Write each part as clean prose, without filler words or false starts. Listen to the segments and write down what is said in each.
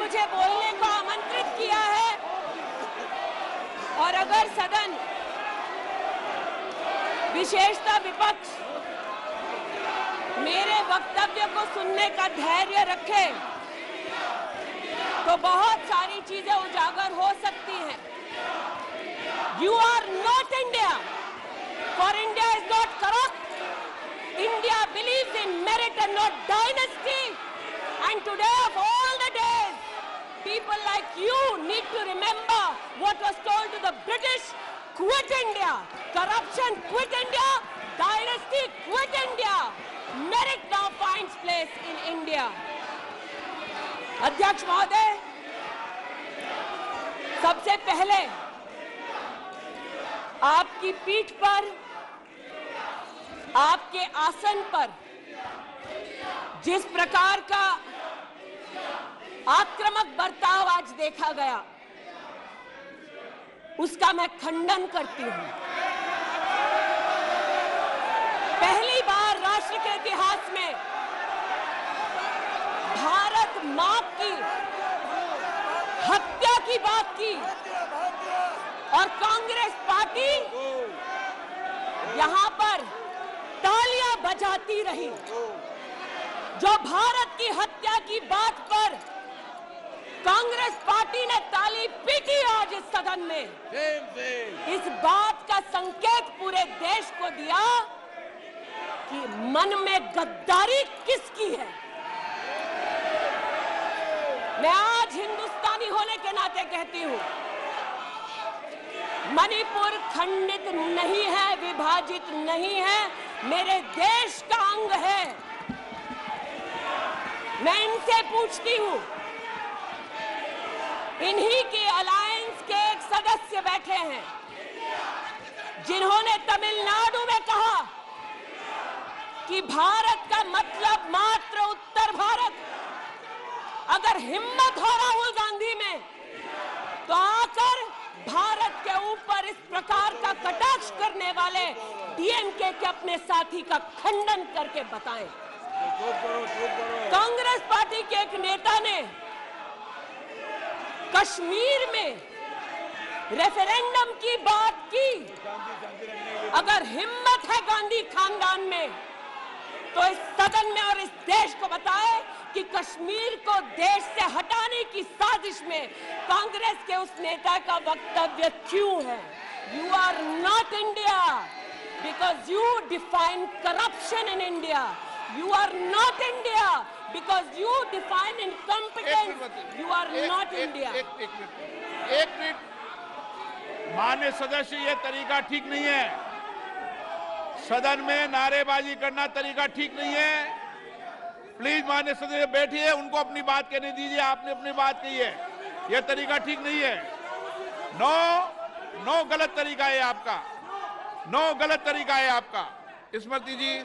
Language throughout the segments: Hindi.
मुझे बोलने को आमंत्रित किया है और अगर सदन, विशेषतः विपक्ष, मेरे वक्तव्य को सुनने का धैर्य रखे तो बहुत सारी चीजें उजागर हो सकती हैं। You are not India, for India is not corrupt. India believes in merit and not dynasty. And today of all the days, people like you need to remember what was told to the British: quit India, corruption quit India, dynasty quit India, merit now finds place in India. अध्यक्ष महोदय, सबसे पहले आपकी पीठ पर, आपके आसन पर जिस प्रकार का आक्रामक बर्ताव आज देखा गया, उसका मैं खंडन करती हूं। पहली बार राष्ट्र के इतिहास में भारत मां की हत्या की बात की और कांग्रेस पार्टी यहां पर तालियां बजाती रही। जो भारत की हत्या की बात पर कांग्रेस पार्टी ने ताली पीटी आज इस सदन में, इस बात का संकेत पूरे देश को दिया कि मन में गद्दारी किसकी है। मैं आज हिंदुस्तानी होने के नाते कहती हूं, मणिपुर खंडित नहीं है, विभाजित नहीं है, मेरे देश का अंग है। मैं इनसे पूछती हूं, इन्हीं के अलायंस के एक सदस्य बैठे हैं जिन्होंने तमिलनाडु में कहा कि भारत का मतलब मात्र उत्तर भारत। अगर हिम्मत हो राहुल गांधी में तो आकर भारत के ऊपर इस प्रकार का कटाक्ष करने वाले डीएमके के अपने साथी का खंडन करके बताएं। कांग्रेस पार्टी के एक नेता ने कश्मीर में रेफरेंडम की बात की। अगर हिम्मत है गांधी खानदान में तो इस सदन में और इस देश को बताए कि कश्मीर को देश से हटाने की साजिश में कांग्रेस के उस नेता का वक्तव्य क्यों है। You are not India because you define corruption in India. You are not India because you define incompetence. You are not India. एक मिनट माननीय सदस्य, ये तरीका ठीक नहीं है। सदन में नारेबाजी करना तरीका ठीक नहीं है। प्लीज माननीय सदस्य बैठिए, उनको अपनी बात कहने दीजिए। आपने अपनी बात कही है, यह तरीका ठीक नहीं है। नो गलत तरीका है आपका, नो गलत तरीका है आपका। स्मृति जी,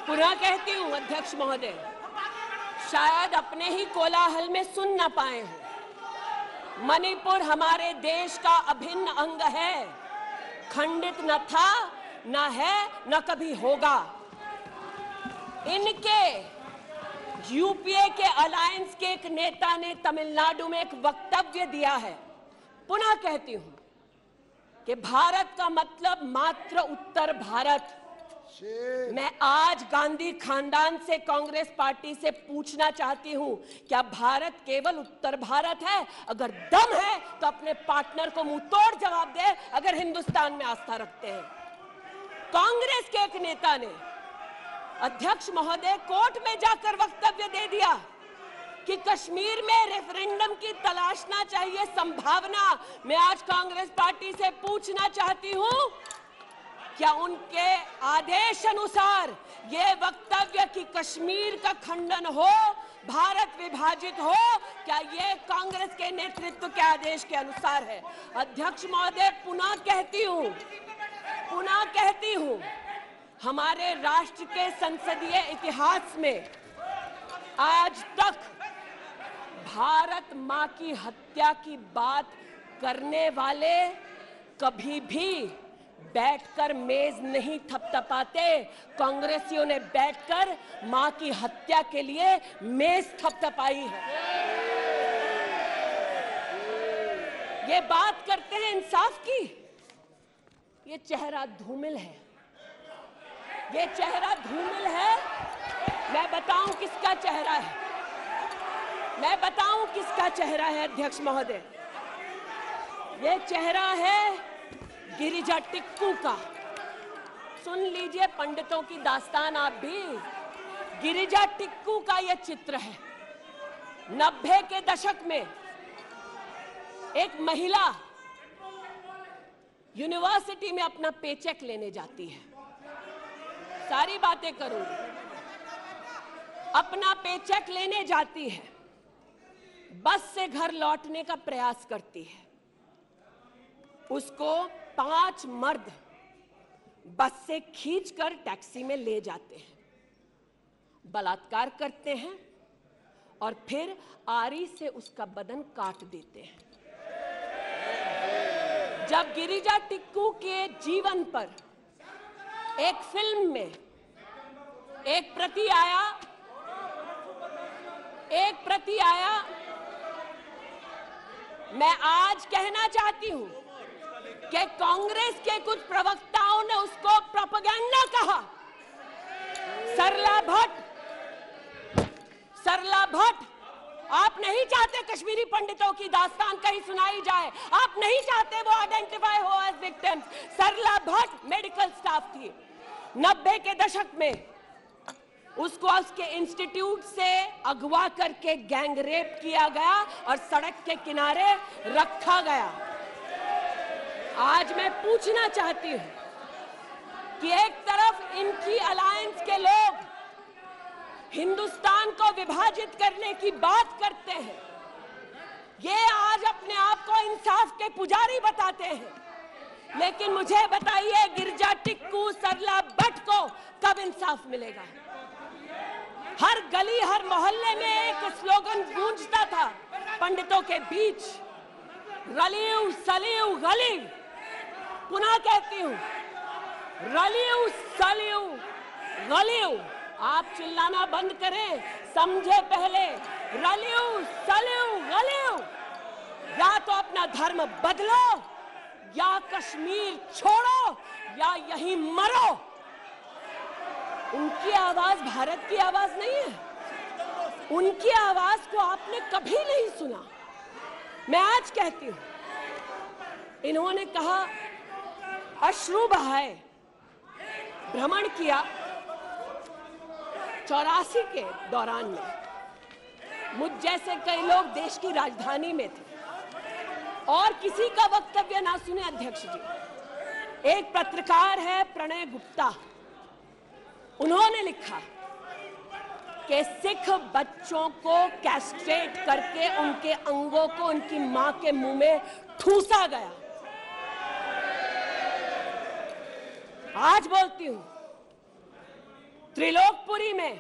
पुनः कहती हूं अध्यक्ष महोदय, शायद अपने ही कोलाहल में सुन न पाए हो। मणिपुर हमारे देश का अभिन्न अंग है, खंडित न था, न है, न कभी होगा। इनके यूपीए के अलायंस के एक नेता ने तमिलनाडु में एक वक्तव्य दिया है। पुनः कहती हूं कि भारत का मतलब मात्र उत्तर भारत। मैं आज गांधी खानदान से, कांग्रेस पार्टी से पूछना चाहती हूं, क्या भारत केवल उत्तर भारत है? अगर दम है तो अपने पार्टनर को मुंह तोड़ जवाब दे, अगर हिंदुस्तान में आस्था रखते हैं। कांग्रेस के एक नेता ने, अध्यक्ष महोदय, कोर्ट में जाकर वक्तव्य दे दिया कि कश्मीर में रेफरेंडम की तलाशना चाहिए संभावना। मैं आज कांग्रेस पार्टी से पूछना चाहती हूं, क्या उनके आदेश अनुसार ये वक्तव्य कि कश्मीर का खंडन हो, भारत विभाजित हो, क्या ये कांग्रेस के नेतृत्व के आदेश के अनुसार है? अध्यक्ष महोदय, पुनः कहती हूं, हमारे राष्ट्र के संसदीय इतिहास में आज तक भारत मां की हत्या की बात करने वाले कभी भी बैठकर मेज नहीं थपथपाते, कांग्रेसियों ने बैठकर मां की हत्या के लिए मेज थपथपाई है। ये बात करते हैं इंसाफ की, ये चेहरा धूमिल है, ये चेहरा धूमिल है। मैं बताऊं किसका चेहरा है, मैं बताऊं किसका चेहरा है अध्यक्ष महोदय। ये चेहरा है गिरिजा टिक्कू का। सुन लीजिए पंडितों की दास्तान आप भी। गिरिजा टिक्कू का यह चित्र है। 90 के दशक में एक महिला यूनिवर्सिटी में अपना पेचेक लेने जाती है। सारी बातें करूंगी। अपना पेचेक लेने जाती है, बस से घर लौटने का प्रयास करती है। उसको 5 मर्द बस से खींचकर टैक्सी में ले जाते हैं, बलात्कार करते हैं और फिर आरी से उसका बदन काट देते हैं। जब गिरिजा टिक्कू के जीवन पर एक फिल्म में एक प्रति आया, मैं आज कहना चाहती हूं कि कांग्रेस के कुछ प्रवक्ताओं ने उसको प्रोपेगेंडा कहा। सरला भट्ट, आप नहीं चाहते कश्मीरी पंडितों की दास्तान कहीं सुनाई जाए, आप नहीं चाहते वो आइडेंटिफाई हो एज विक्टिम्स। सरला भट्ट मेडिकल स्टाफ थी। 90 के दशक में उसको उसके इंस्टीट्यूट से अगवा करके गैंग रेप किया गया और सड़क के किनारे रखा गया। आज मैं पूछना चाहती हूं कि एक तरफ इनकी अलायंस के लोग हिंदुस्तान को विभाजित करने की बात करते हैं, ये आज अपने आप को इंसाफ के पुजारी बताते हैं, लेकिन मुझे बताइए गिरिजा टिक्कू, सरला भट्ट को कब इंसाफ मिलेगा? हर गली हर मोहल्ले में एक स्लोगन गूंजता था पंडितों के बीच, रलियू सलियू गलीव। पुनः कहती हूं, रलियू सलियू गलीव। आप चिल्लाना बंद करें, समझे पहले। रलियू सलियू गलीव। या तो अपना धर्म बदलो या कश्मीर छोड़ो या यहीं मरो। उनकी आवाज भारत की आवाज नहीं है। उनकी आवाज को आपने कभी नहीं सुना। मैं आज कहती हूं, इन्होंने कहा अश्रु बहाए, भ्रमण किया 84 के दौरान में। मुझ जैसे कई लोग देश की राजधानी में थे और किसी का वक्तव्य ना सुने। अध्यक्ष जी, एक पत्रकार है प्रणय गुप्ता, उन्होंने लिखा कि सिख बच्चों को कैस्ट्रेट करके उनके अंगों को उनकी मां के मुंह में ठूसा गया। आज बोलती हूं, त्रिलोकपुरी में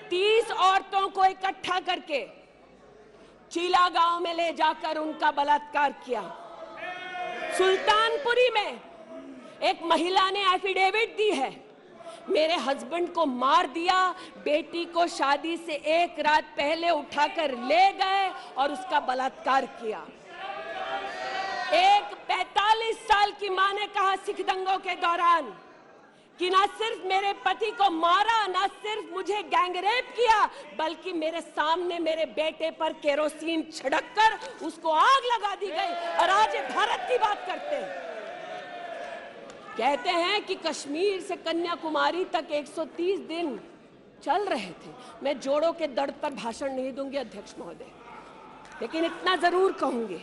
30 औरतों को इकट्ठा करके चीला गांव में ले जाकर उनका बलात्कार किया। सुल्तानपुरी में एक महिला ने एफिडेविट दी है, मेरे हस्बैंड को मार दिया, बेटी को शादी से एक रात पहले उठाकर ले गए और उसका बलात्कार किया। एक 45 साल की मां ने कहा सिख दंगों के दौरान कि ना सिर्फ मेरे पति को मारा, ना सिर्फ मुझे गैंगरेप किया, बल्कि मेरे सामने मेरे बेटे पर केरोसिन छिड़ककर उसको आग लगा दी गई। और आज भारत की बात करते हैं, कहते हैं कि कश्मीर से कन्याकुमारी तक 130 दिन चल रहे थे। मैं जोड़ों के दर्द पर भाषण नहीं दूंगी अध्यक्ष महोदय, लेकिन इतना जरूर कहूंगी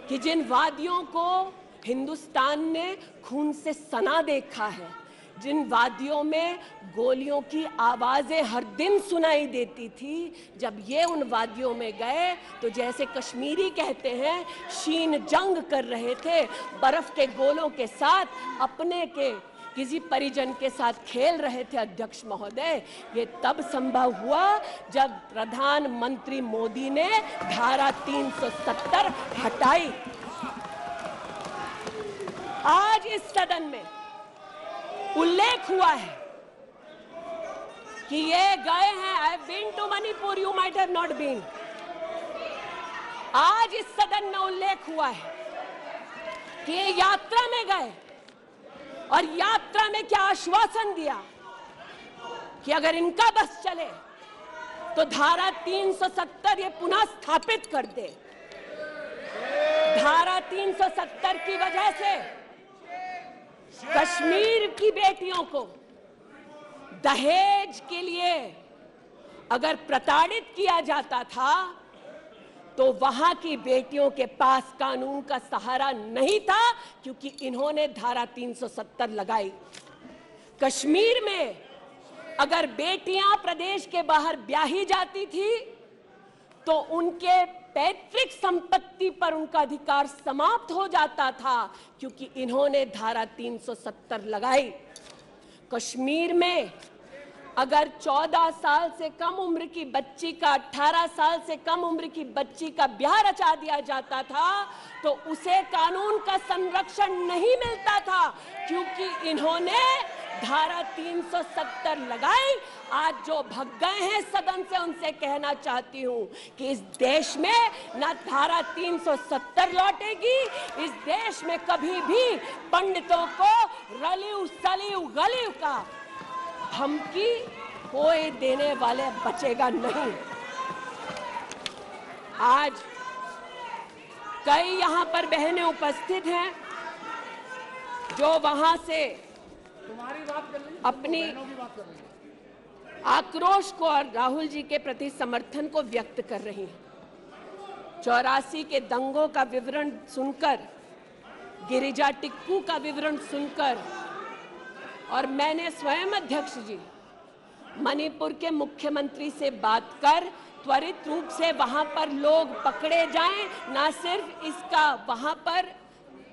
कि जिन वादियों को हिंदुस्तान ने खून से सना देखा है, जिन वादियों में गोलियों की आवाजें हर दिन सुनाई देती थी, जब ये उन वादियों में गए तो जैसे कश्मीरी कहते हैं शीन जंग कर रहे थे, बर्फ के गोलों के साथ अपने के किसी परिजन के साथ खेल रहे थे। अध्यक्ष महोदय, ये तब संभव हुआ जब प्रधानमंत्री मोदी ने धारा 370 हटाई। आज इस सदन में उल्लेख हुआ है कि ये गए हैं, I have been to Manipur, you might have not been. आज इस सदन में उल्लेख हुआ है कि ये यात्रा में गए और यात्रा में क्या आश्वासन दिया कि अगर इनका बस चले तो धारा 370 ये पुनः स्थापित कर दे। धारा 370 की वजह से कश्मीर की बेटियों को दहेज के लिए अगर प्रताड़ित किया जाता था तो वहां की बेटियों के पास कानून का सहारा नहीं था, क्योंकि इन्होंने धारा 370 लगाई। कश्मीर में अगर बेटियां प्रदेश के बाहर ब्याही जाती थी तो उनके पैतृक संपत्ति पर उनका अधिकार समाप्त हो जाता था, क्योंकि इन्होंने धारा 370 लगाई। कश्मीर में अगर 14 साल से कम उम्र की बच्ची का 18 साल से कम उम्र की बच्ची का ब्याह रचा दिया जाता था तो उसे कानून का संरक्षण नहीं मिलता था, क्योंकि इन्होंने धारा 370 लगाई। आज जो भग गए हैं सदन से उनसे कहना चाहती हूं कि इस देश में ना धारा 370 लौटेगी। इस देश में कभी भी पंडितों को रलिव सलिव गलिव का धमकी कोई देने वाले बचेगा नहीं। आज कई यहां पर बहनें उपस्थित हैं जो वहां से अपनी आक्रोश को और राहुल जी के प्रति समर्थन को व्यक्त कर रही हैं। 84 के दंगों का विवरण सुनकर, गिरिजा टिक्कू का विवरण सुनकर, और मैंने स्वयं अध्यक्ष जी मणिपुर के मुख्यमंत्री से बात कर त्वरित रूप से वहां पर लोग पकड़े जाएं, ना सिर्फ इसका वहां पर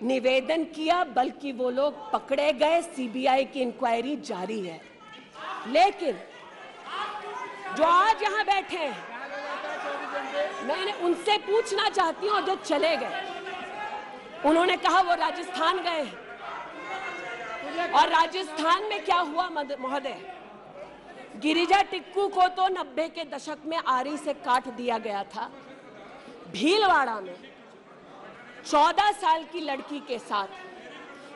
निवेदन किया बल्कि वो लोग पकड़े गए। सीबीआई की इंक्वायरी जारी है। लेकिन जो आज यहां बैठे हैं, मैंने उनसे पूछना चाहती हूं, जो चले गए, उन्होंने कहा वो राजस्थान गए हैं। और राजस्थान में क्या हुआ महोदय? गिरिजा टिक्कू को तो 90 के दशक में आरी से काट दिया गया था। भीलवाड़ा में 14 साल की लड़की के साथ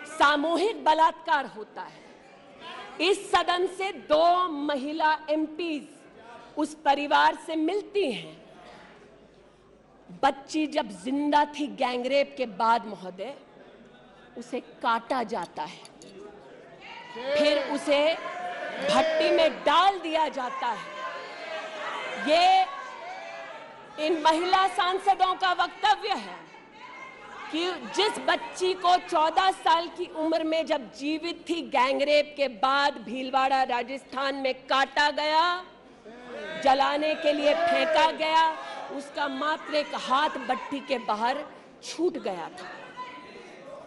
सामूहिक बलात्कार होता है। इस सदन से 2 महिला एमपीज उस परिवार से मिलती हैं। बच्ची जब जिंदा थी गैंगरेप के बाद महोदय, उसे काटा जाता है, फिर उसे भट्टी में डाल दिया जाता है। ये इन महिला सांसदों का वक्तव्य है कि जिस बच्ची को 14 साल की उम्र में जब जीवित थी गैंगरेप के बाद भीलवाड़ा राजस्थान में काटा गया, जलाने के लिए फेंका गया, उसका मात्र एक हाथ भट्टी के बाहर छूट गया था।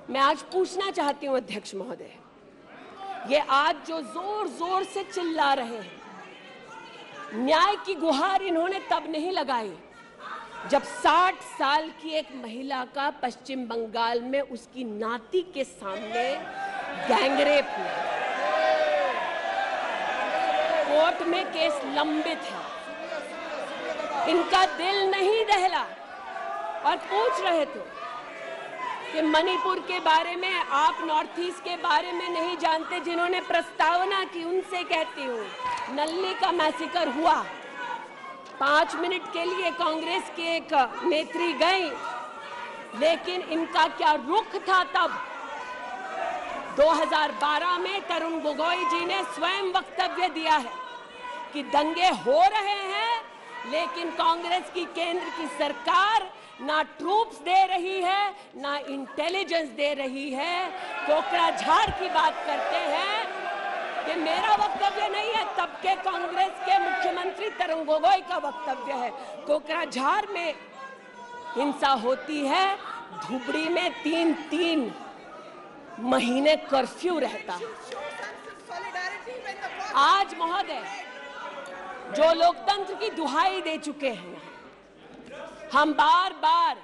मैं आज पूछना चाहती हूं अध्यक्ष महोदय, ये आज जो जोर जोर से चिल्ला रहे हैं, न्याय की गुहार इन्होंने तब नहीं लगाई जब 60 साल की एक महिला का पश्चिम बंगाल में उसकी नाती के सामने गैंगरेप हुआ। कोर्ट में केस लंबित है, इनका दिल नहीं दहला और पूछ रहे थे कि मणिपुर के बारे में, आप नॉर्थ ईस्ट के बारे में नहीं जानते। जिन्होंने प्रस्तावना की उनसे कहती हूँ, नल्ली का मैसेकर हुआ, 5 मिनट के लिए कांग्रेस की एक नेत्री गई, लेकिन इनका क्या रुख था तब? 2012 में तरुण गोगोई जी ने स्वयं वक्तव्य दिया है कि दंगे हो रहे हैं, लेकिन कांग्रेस की केंद्र की सरकार ना ट्रूप्स दे रही है, ना इंटेलिजेंस दे रही है। कोकराझार की बात करते हैं कि मेरा वक्तव्य नहीं है, तब के कांग्रेस के मुख्यमंत्री तरुण गोगोई का वक्तव्य है। कोकराझार में हिंसा होती है, धुबड़ी में 3-3 महीने कर्फ्यू रहता है। आज महोदय जो लोकतंत्र की दुहाई दे चुके हैं, हम बार बार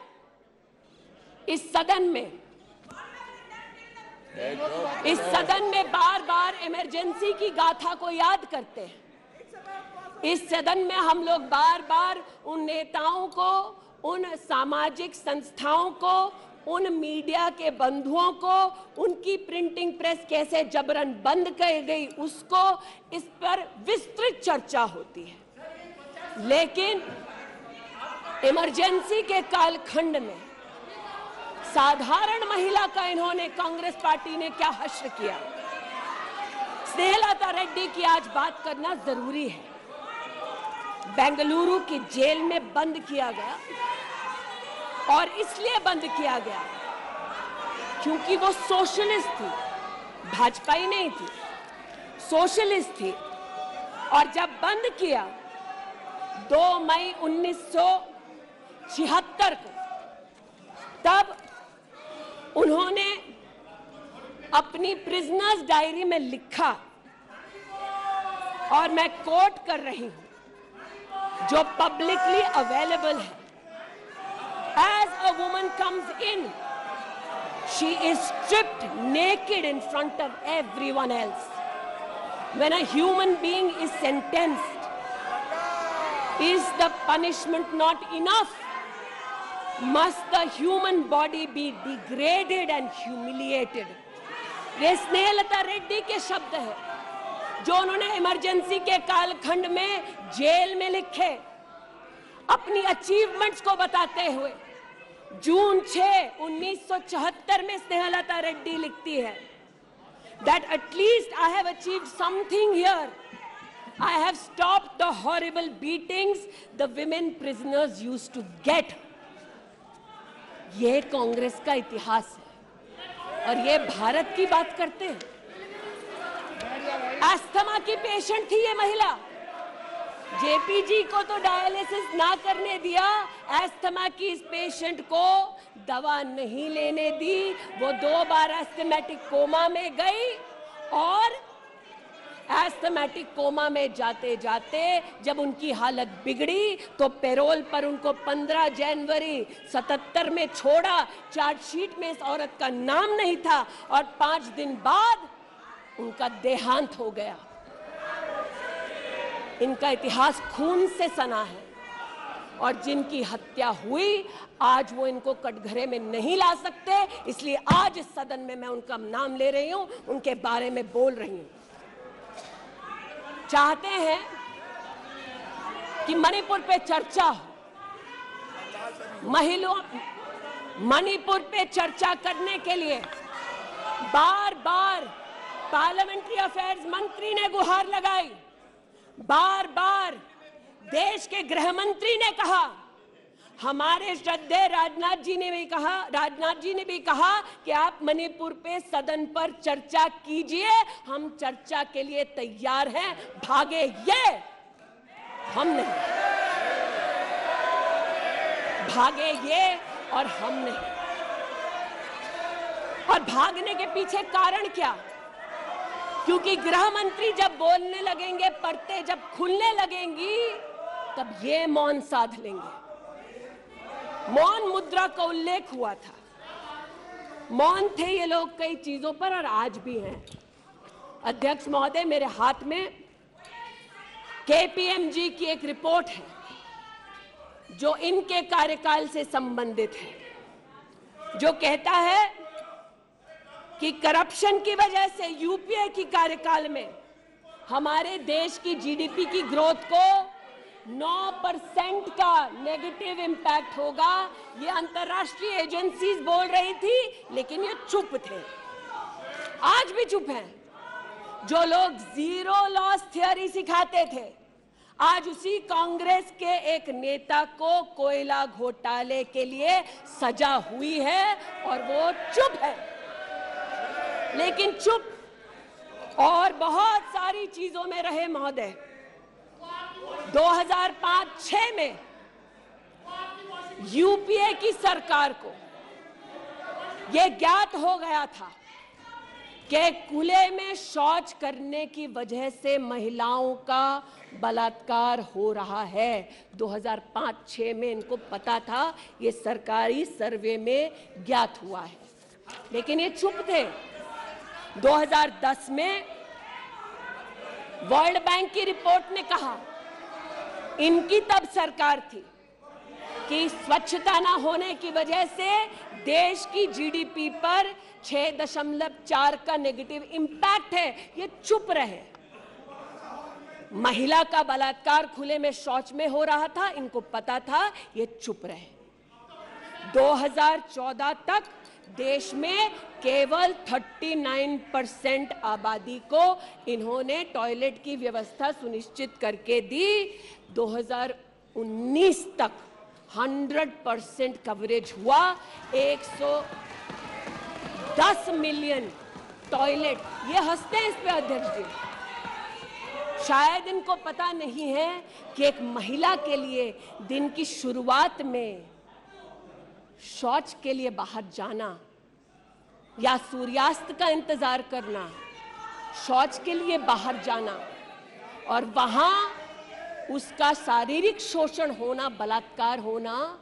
इस सदन में इस सदन में बार बार इमरजेंसी की गाथा को याद करते हैं। इस सदन में हम लोग बार बार उन नेताओं को, उन सामाजिक संस्थाओं को, उन मीडिया के बंधुओं को, उनकी प्रिंटिंग प्रेस कैसे जबरन बंद कर गई उसको, इस पर विस्तृत चर्चा होती है। लेकिन इमरजेंसी के कालखंड में साधारण महिला का इन्होंने, कांग्रेस पार्टी ने क्या हश्र किया। स्नेहलता रेड्डी की आज बात करना जरूरी है। बेंगलुरु की जेल में बंद किया गया और इसलिए बंद किया गया क्योंकि वो सोशलिस्ट थी, भाजपाई नहीं थी, सोशलिस्ट थी। और जब बंद किया 2 मई 1976 को, तब उन्होंने अपनी प्रिजनर्स डायरी में लिखा, और मैं कोट कर रही हूं, जो पब्लिकली अवेलेबल है। As a woman comes in, she is stripped naked in front of everyone else. When a human being is sentenced, is the punishment not enough? Must the human body be degraded and humiliated? ये स्नेहलता रेड्डी के शब्द हैं जो उन्होंने इमरजेंसी के कालखंड में जेल में लिखे, अपनी अचीवमेंट्स को बताते हुए। जून 6, 1974 में स्नेहलता रेड्डी लिखती है that at least I have achieved something here. I have stopped the horrible beatings the women prisoners used to get. ये कांग्रेस का इतिहास है और ये भारत की बात करते हैं। अस्थमा की पेशेंट थी ये महिला, जेपी जी को तो डायलिसिस ना करने दिया, अस्थमा की इस पेशेंट को दवा नहीं लेने दी। वो 2 बार एस्थमेटिक कोमा में गई और एस्थमेटिक कोमा में जाते जाते जब उनकी हालत बिगड़ी तो पैरोल पर उनको 15 जनवरी 77 में छोड़ा। चार्जशीट में इस औरत का नाम नहीं था और 5 दिन बाद उनका देहांत हो गया। इनका इतिहास खून से सना है और जिनकी हत्या हुई आज वो इनको कटघरे में नहीं ला सकते, इसलिए आज इस सदन में मैं उनका नाम ले रही हूं, उनके बारे में बोल रही हूं। चाहते हैं कि मणिपुर पे चर्चा हो, मणिपुर पे चर्चा करने के लिए बार बार पार्लियामेंट्री अफेयर्स मंत्री ने गुहार लगाई, बार बार देश के गृह मंत्री ने कहा, हमारे श्रद्धेय राजनाथ जी ने भी कहा कि आप मणिपुर पे सदन पर चर्चा कीजिए, हम चर्चा के लिए तैयार हैं, भागे ये हम नहीं, भागे ये और हम नहीं। और भागने के पीछे कारण क्या? क्योंकि गृह मंत्री जब बोलने लगेंगे, परतें जब खुलने लगेंगी, तब ये मौन साध लेंगे। मौन मुद्रा का उल्लेख हुआ था, मौन थे ये लोग कई चीजों पर और आज भी हैं। अध्यक्ष महोदय, मेरे हाथ में केपीएमजी की एक रिपोर्ट है जो इनके कार्यकाल से संबंधित है, जो कहता है कि करप्शन की वजह से यूपीए की कार्यकाल में हमारे देश की जीडीपी की ग्रोथ को 9% का नेगेटिव इंपैक्ट होगा। ये अंतर्राष्ट्रीय एजेंसीज बोल रही थी, लेकिन ये चुप थे, आज भी चुप हैं। जो लोग जीरो लॉस थ्योरी सिखाते थे, आज उसी कांग्रेस के एक नेता को कोयला घोटाले के लिए सजा हुई है और वो चुप है। लेकिन चुप और बहुत सारी चीजों में रहे महोदय। 2005-06 में यूपीए की सरकार को यह ज्ञात हो गया था कि खुले में शौच करने की वजह से महिलाओं का बलात्कार हो रहा है। 2005-06 में इनको पता था, ये सरकारी सर्वे में ज्ञात हुआ है, लेकिन ये चुप थे। 2010 में वर्ल्ड बैंक की रिपोर्ट ने कहा, इनकी तब सरकार थी, कि स्वच्छता ना होने की वजह से देश की जीडीपी पर 6.4 का नेगेटिव इंपैक्ट है। ये चुप रहे। महिला का बलात्कार खुले में शौच में हो रहा था, इनको पता था, ये चुप रहे। 2014 तक देश में केवल 39% आबादी को इन्होंने टॉयलेट की व्यवस्था सुनिश्चित करके दी। 2019 तक 100% कवरेज हुआ। 110 मिलियन टॉयलेट। ये हंसते हैं इस पे अध्यक्ष जी। शायद इनको पता नहीं है कि एक महिला के लिए दिन की शुरुआत में शौच के लिए बाहर जाना या सूर्यास्त का इंतजार करना, शौच के लिए बाहर जाना और वहां उसका शारीरिक शोषण होना, बलात्कार होना,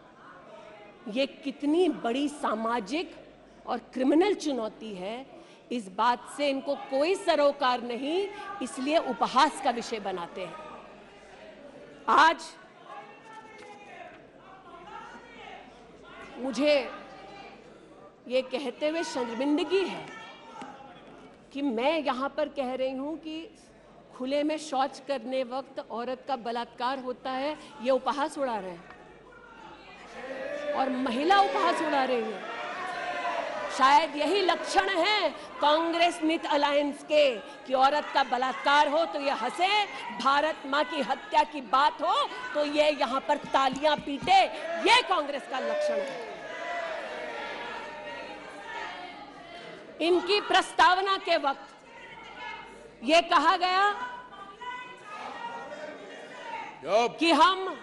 ये कितनी बड़ी सामाजिक और क्रिमिनल चुनौती है, इस बात से इनको कोई सरोकार नहीं, इसलिए उपहास का विषय बनाते हैं। आज मुझे ये कहते हुए शर्मिंदगी है कि मैं यहाँ पर कह रही हूँ कि खुले में शौच करने वक्त औरत का बलात्कार होता है, ये उपहास उड़ा रहे हैं और महिला उपहास उड़ा रही है। शायद यही लक्षण है कांग्रेस मिथ अलायंस के कि औरत का बलात्कार हो तो ये हंसे, भारत मां की हत्या की बात हो तो ये यहाँ पर तालियां पीटे। ये कांग्रेस का लक्षण है। इनकी प्रस्तावना के वक्त ये कहा गया कि हम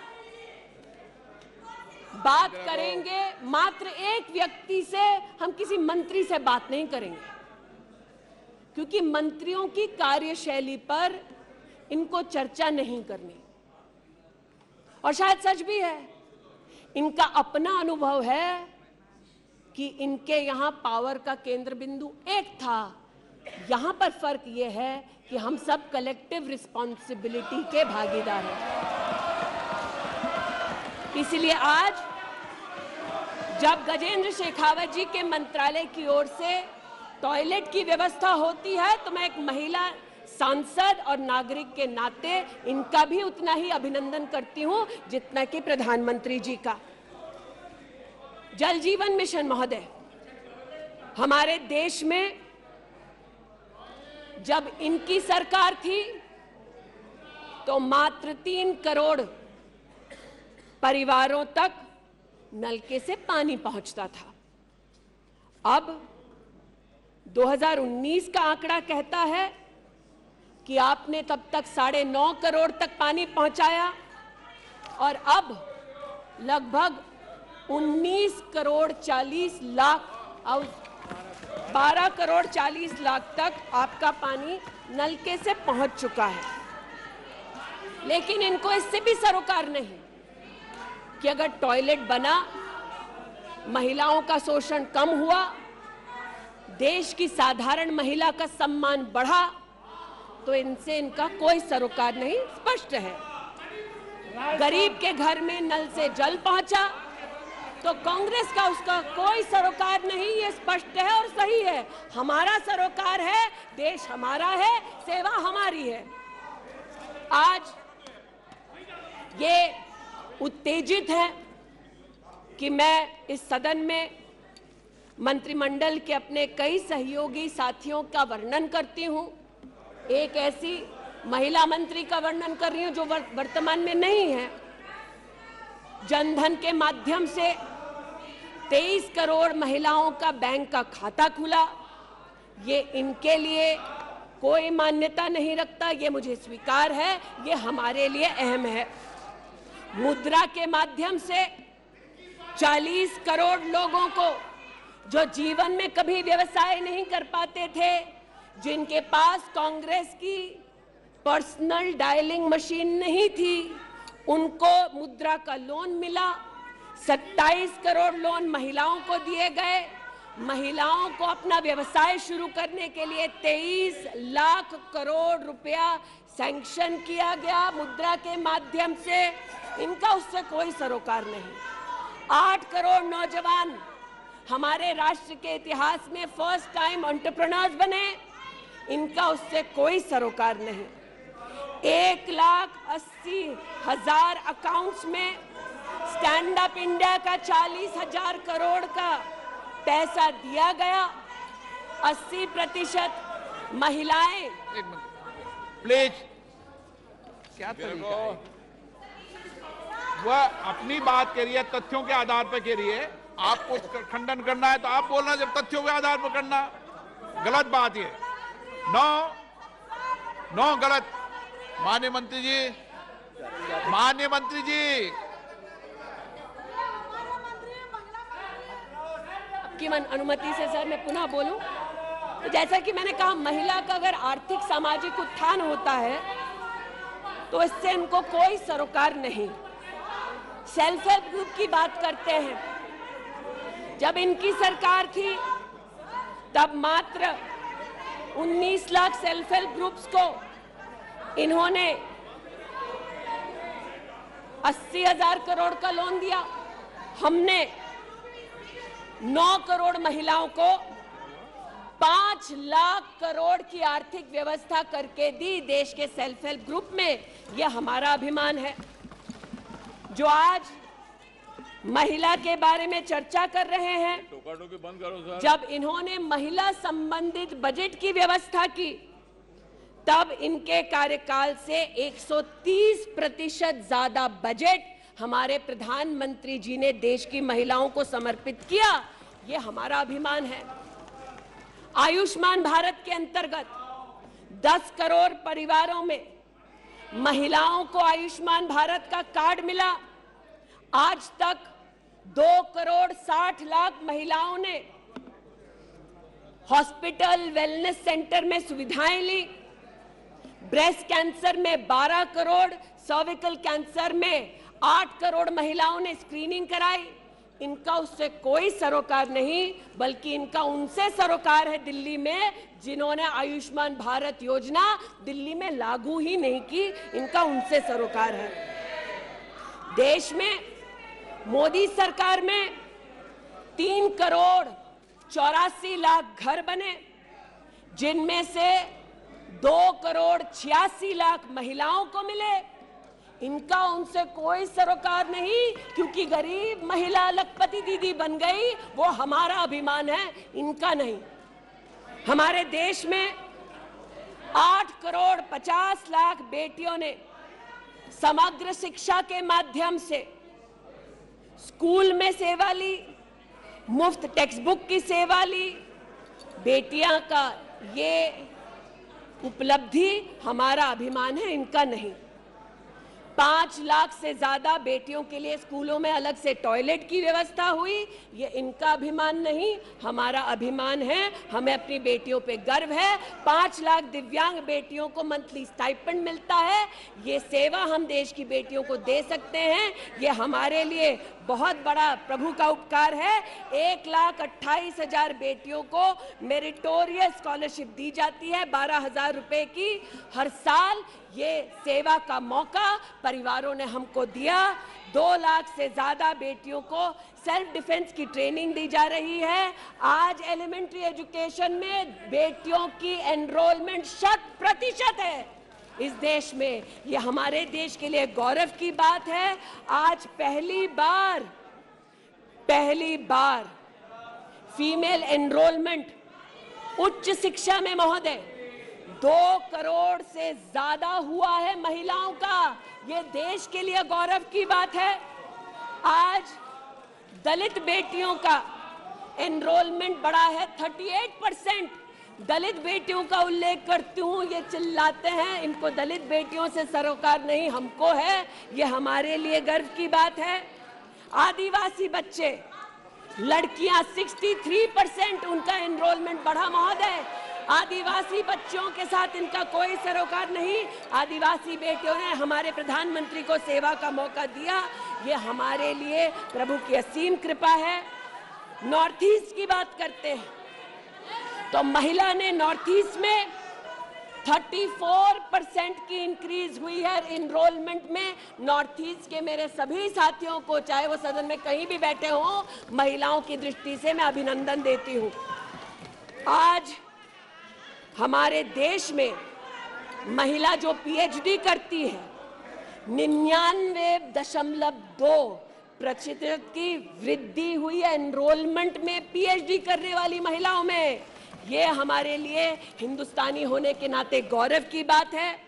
बात करेंगे मात्र एक व्यक्ति से, हम किसी मंत्री से बात नहीं करेंगे, क्योंकि मंत्रियों की कार्यशैली पर इनको चर्चा नहीं करनी। और शायद सच भी है, इनका अपना अनुभव है कि इनके यहां पावर का केंद्र बिंदु एक था। यहां पर फर्क यह है कि हम सब कलेक्टिव रिस्पॉन्सिबिलिटी के भागीदार हैं। इसलिए आज जब गजेंद्र शेखावत जी के मंत्रालय की ओर से टॉयलेट की व्यवस्था होती है तो मैं एक महिला सांसद और नागरिक के नाते इनका भी उतना ही अभिनंदन करती हूं जितना कि प्रधानमंत्री जी का। जल जीवन मिशन महोदय, हमारे देश में जब इनकी सरकार थी तो मात्र 3 करोड़ परिवारों तक नलके से पानी पहुंचता था। अब 2019 का आंकड़ा कहता है कि आपने तब तक 9.5 करोड़ तक पानी पहुंचाया और अब लगभग 19 करोड़ 40 लाख और 12 करोड़ 40 लाख तक आपका पानी नलके से पहुंच चुका है। लेकिन इनको इससे भी सरोकार नहीं कि अगर टॉयलेट बना, महिलाओं का शोषण कम हुआ, देश की साधारण महिला का सम्मान बढ़ा, तो इनसे इनका कोई सरोकार नहीं। स्पष्ट है, गरीब के घर में नल से जल पहुंचा तो कांग्रेस का उसका कोई सरोकार नहीं। ये स्पष्ट है और सही है। हमारा सरोकार है, देश हमारा है, सेवा हमारी है। आज ये उत्तेजित है कि मैं इस सदन में मंत्रिमंडल के अपने कई सहयोगी साथियों का वर्णन करती हूं। एक ऐसी महिला मंत्री का वर्णन कर रही हूं जो वर्तमान में नहीं है। जनधन के माध्यम से 23 करोड़ महिलाओं का बैंक का खाता खुला। ये इनके लिए कोई मान्यता नहीं रखता, ये मुझे स्वीकार है, ये हमारे लिए अहम है। मुद्रा के माध्यम से 40 करोड़ लोगों को जो जीवन में कभी व्यवसाय नहीं कर पाते थे, जिनके पास कांग्रेस की पर्सनल डायलिंग मशीन नहीं थी, उनको मुद्रा का लोन मिला। 27 करोड़ लोन महिलाओं को दिए गए महिलाओं को अपना व्यवसाय शुरू करने के लिए 23 लाख करोड़ रुपया सैंक्शन किया गया मुद्रा के माध्यम से। इनका उससे कोई सरोकार नहीं। 8 करोड़ नौजवान हमारे राष्ट्र के इतिहास में फर्स्ट टाइम एंटरप्रेन्योर्स बने। इनका उससे कोई सरोकार नहीं। 1,80,000 अकाउंट्स में स्टैंड अप इंडिया का 40,000 करोड़ का पैसा दिया गया। 80% महिलाएं। प्लीज, क्या तरीका है? वह अपनी बात कह रही है, तथ्यों के आधार पर कह रही है। आपको खंडन करना है तो आप बोलना, जब तथ्यों के आधार पर करना गलत बात है। नो गलत। माननीय मंत्री जी, आपकी अनुमति से सर मैं पुनः बोलूं। तो जैसा कि मैंने कहा, महिला का अगर आर्थिक सामाजिक उत्थान होता है तो इससे इनको कोई सरोकार नहीं। सेल्फ हेल्प ग्रुप की बात करते हैं। जब इनकी सरकार थी तब मात्र 19 लाख सेल्फ हेल्प ग्रुप्स को इन्होंने 80,000 करोड़ का लोन दिया। हमने 9 करोड़ महिलाओं को 5 लाख करोड़ की आर्थिक व्यवस्था करके दी देश के सेल्फ हेल्प ग्रुप में। यह हमारा अभिमान है। जो आज महिला के बारे में चर्चा कर रहे हैं, टोका-टोकी बंद करो सर। जब इन्होंने महिला संबंधित बजट की व्यवस्था की तब इनके कार्यकाल से 130% ज्यादा बजट हमारे प्रधानमंत्री जी ने देश की महिलाओं को समर्पित किया। ये हमारा अभिमान है। आयुष्मान भारत के अंतर्गत 10 करोड़ परिवारों में महिलाओं को आयुष्मान भारत का कार्ड मिला। आज तक 2 करोड़ 60 लाख महिलाओं ने हॉस्पिटल वेलनेस सेंटर में सुविधाएं ली। ब्रेस्ट कैंसर में 12 करोड़, सर्विकल कैंसर में 8 करोड़ महिलाओं ने स्क्रीनिंग कराई। इनका उससे कोई सरोकार नहीं, बल्कि इनका उनसे सरोकार है दिल्ली में, जिन्होंने आयुष्मान भारत योजना दिल्ली में लागू ही नहीं की। इनका उनसे सरोकार है। देश में मोदी सरकार में 3 करोड़ 84 लाख घर बने, जिनमें से 2 करोड़ 86 लाख महिलाओं को मिले। इनका उनसे कोई सरोकार नहीं, क्योंकि गरीब महिला लखपति दीदी बन गई। वो हमारा अभिमान है, इनका नहीं। हमारे देश में 8 करोड़ 50 लाख बेटियों ने समग्र शिक्षा के माध्यम से स्कूल में सेवा ली, मुफ्त टेक्स्ट बुक की सेवा ली। बेटियां का ये उपलब्धि हमारा अभिमान है, इनका नहीं। 5 लाख से ज्यादा बेटियों के लिए स्कूलों में अलग से टॉयलेट की व्यवस्था हुई। ये इनका अभिमान नहीं, हमारा अभिमान है। हमें अपनी बेटियों पे गर्व है। 5 लाख दिव्यांग बेटियों को मंथली स्टाइपेंड मिलता है। ये सेवा हम देश की बेटियों को दे सकते हैं। ये हमारे लिए बहुत बड़ा प्रभु का उपकार है। 1,28,000 बेटियों को मेरिटोरियस स्कॉलरशिप दी जाती है, 12,000 रुपए की हर साल। ये सेवा का मौका परिवारों ने हमको दिया। 2 लाख से ज्यादा बेटियों को सेल्फ डिफेंस की ट्रेनिंग दी जा रही है। आज एलिमेंट्री एजुकेशन में बेटियों की एनरोलमेंट 100% है इस देश में। ये हमारे देश के लिए गौरव की बात है। आज पहली बार फीमेल एनरोलमेंट उच्च शिक्षा में महोदय 2 करोड़ से ज्यादा हुआ है महिलाओं का। ये देश के लिए गौरव की बात है। आज दलित बेटियों का एनरोलमेंट बढ़ा है 38%। दलित बेटियों का उल्लेख करती हूँ, ये चिल्लाते हैं इनको दलित बेटियों से सरोकार नहीं, हमको है। ये हमारे लिए गर्व की बात है। आदिवासी बच्चे, लड़कियां 63% उनका एनरोलमेंट बढ़ा महोदय। आदिवासी बच्चों के साथ इनका कोई सरोकार नहीं। आदिवासी बेटियों ने हमारे प्रधानमंत्री को सेवा का मौका दिया। ये हमारे लिए प्रभु की असीम कृपा है। नॉर्थ ईस्ट की बात करते हैं तो महिला ने नॉर्थ ईस्ट में 34% की इंक्रीज हुई है इनरोलमेंट में। नॉर्थ ईस्ट के मेरे सभी साथियों को, चाहे वो सदन में कहीं भी बैठे हों, महिलाओं की दृष्टि से मैं अभिनंदन देती हूं। आज हमारे देश में महिला जो पीएचडी करती है 99.2% की वृद्धि हुई है एनरोलमेंट में पीएचडी करने वाली महिलाओं में। ये हमारे लिए हिंदुस्तानी होने के नाते गौरव की बात है।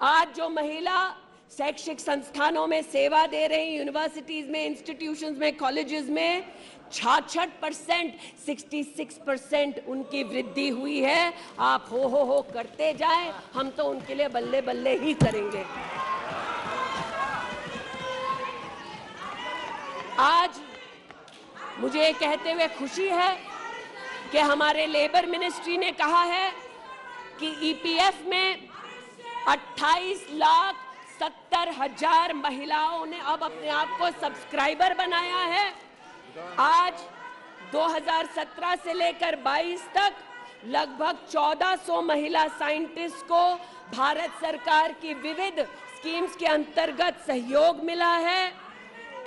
आज जो महिला शैक्षिक संस्थानों में सेवा दे रही, यूनिवर्सिटीज में, इंस्टीट्यूशंस में, कॉलेजेस में 66%, 66% उनकी वृद्धि हुई है। आप हो करते जाएं, हम तो उनके लिए बल्ले बल्ले ही करेंगे। आज मुझे ये कहते हुए खुशी है कि हमारे लेबर मिनिस्ट्री ने कहा है कि ईपीएफ में 28,70,000 महिलाओं ने अब अपने आप को सब्सक्राइबर बनाया है। आज 2017 से लेकर 22 तक लगभग 1400 महिला साइंटिस्ट को भारत सरकार की विविध स्कीम्स के अंतर्गत सहयोग मिला है।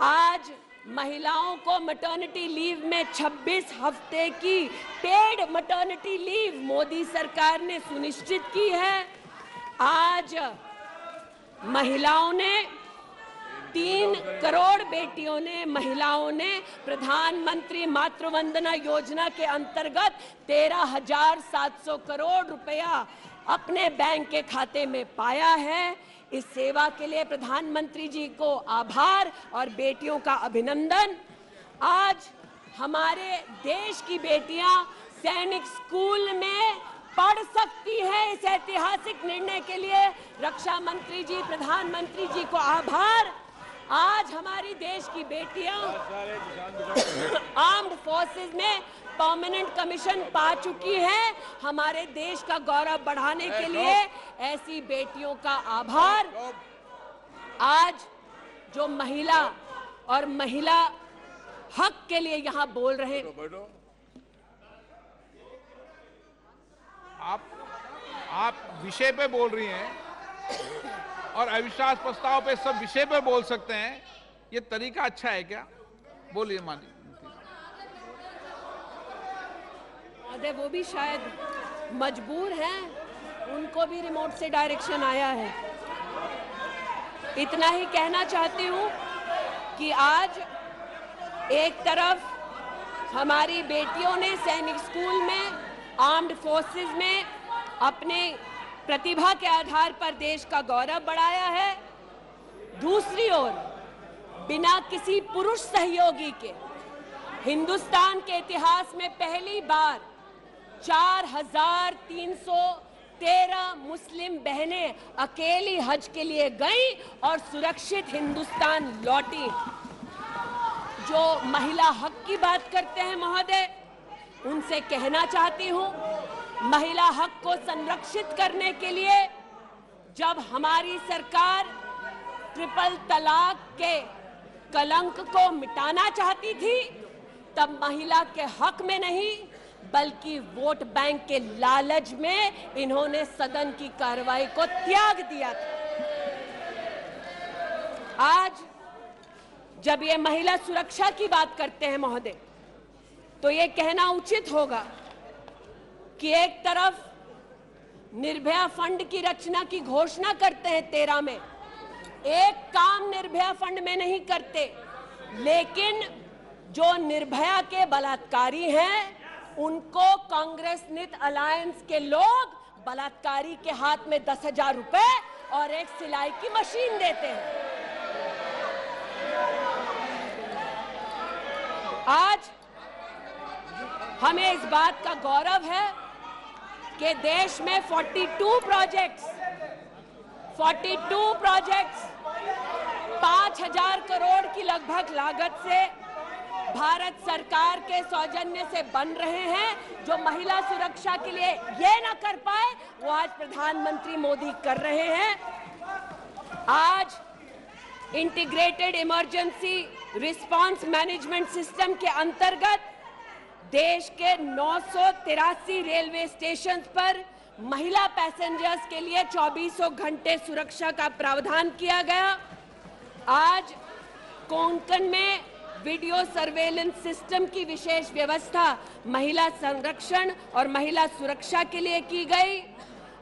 आज महिलाओं को मैटरनिटी लीव में 26 हफ्ते की पेड मैटरनिटी लीव मोदी सरकार ने सुनिश्चित की है। आज महिलाओं ने 3 करोड़ बेटियों ने, महिलाओं ने प्रधानमंत्री मातृवंदना योजना के अंतर्गत 13,700 करोड़ रुपया अपने बैंक के खाते में पाया है। इस सेवा के लिए प्रधानमंत्री जी को आभार और बेटियों का अभिनंदन। आज हमारे देश की बेटियां सैनिक स्कूल में पढ़ सकती है। इस ऐतिहासिक निर्णय के लिए रक्षा मंत्री जी, प्रधानमंत्री जी को आभार। आज हमारी देश की बेटियां आर्म्ड फोर्सेस में परमानेंट कमीशन पा चुकी हैं। हमारे देश का गौरव बढ़ाने के लिए ऐसी बेटियों का आभार। आज जो महिला और महिला हक के लिए यहां बोल रहे हैं, आप विषय पे बोल रही हैं और अविश्वास प्रस्ताव पे सब विषय पे बोल सकते हैं। ये तरीका अच्छा है क्या? बोलिए माननीय। वो भी शायद मजबूर हैं, उनको भी रिमोट से डायरेक्शन आया है। इतना ही कहना चाहती हूं कि आज एक तरफ हमारी बेटियों ने सैनिक स्कूल में, आर्म्ड फोर्सेस में अपने प्रतिभा के आधार पर देश का गौरव बढ़ाया है। दूसरी ओर बिना किसी पुरुष सहयोगी के हिंदुस्तान के इतिहास में पहली बार 4,313 मुस्लिम बहनें अकेली हज के लिए गईं और सुरक्षित हिंदुस्तान लौटी। जो महिला हक की बात करते हैं महोदय, उनसे कहना चाहती हूं, महिला हक को संरक्षित करने के लिए जब हमारी सरकार ट्रिपल तलाक के कलंक को मिटाना चाहती थी, तब महिला के हक में नहीं बल्कि वोट बैंक के लालच में इन्होंने सदन की कार्रवाई को त्याग दिया था। आज जब ये महिला सुरक्षा की बात करते हैं महोदय, तो ये कहना उचित होगा कि एक तरफ निर्भया फंड की रचना की घोषणा करते हैं 13 में, एक काम निर्भया फंड में नहीं करते, लेकिन जो निर्भया के बलात्कारी हैं उनको कांग्रेस नित अलायंस के लोग बलात्कारी के हाथ में 10,000 रुपए और एक सिलाई की मशीन देते हैं। आज हमें इस बात का गौरव है कि देश में 42 प्रोजेक्ट्स 5,000 करोड़ की लगभग लागत से भारत सरकार के सौजन्य से बन रहे हैं। जो महिला सुरक्षा के लिए ये ना कर पाए, वो आज प्रधानमंत्री मोदी कर रहे हैं। आज integrated emergency response management system के अंतर्गत देश के 983 रेलवे स्टेशन पर महिला पैसेंजर्स के लिए 2400 घंटे सुरक्षा का प्रावधान किया गया। आज कोंकण में वीडियो सर्वेलेंस सिस्टम की विशेष व्यवस्था महिला संरक्षण और महिला सुरक्षा के लिए की गई।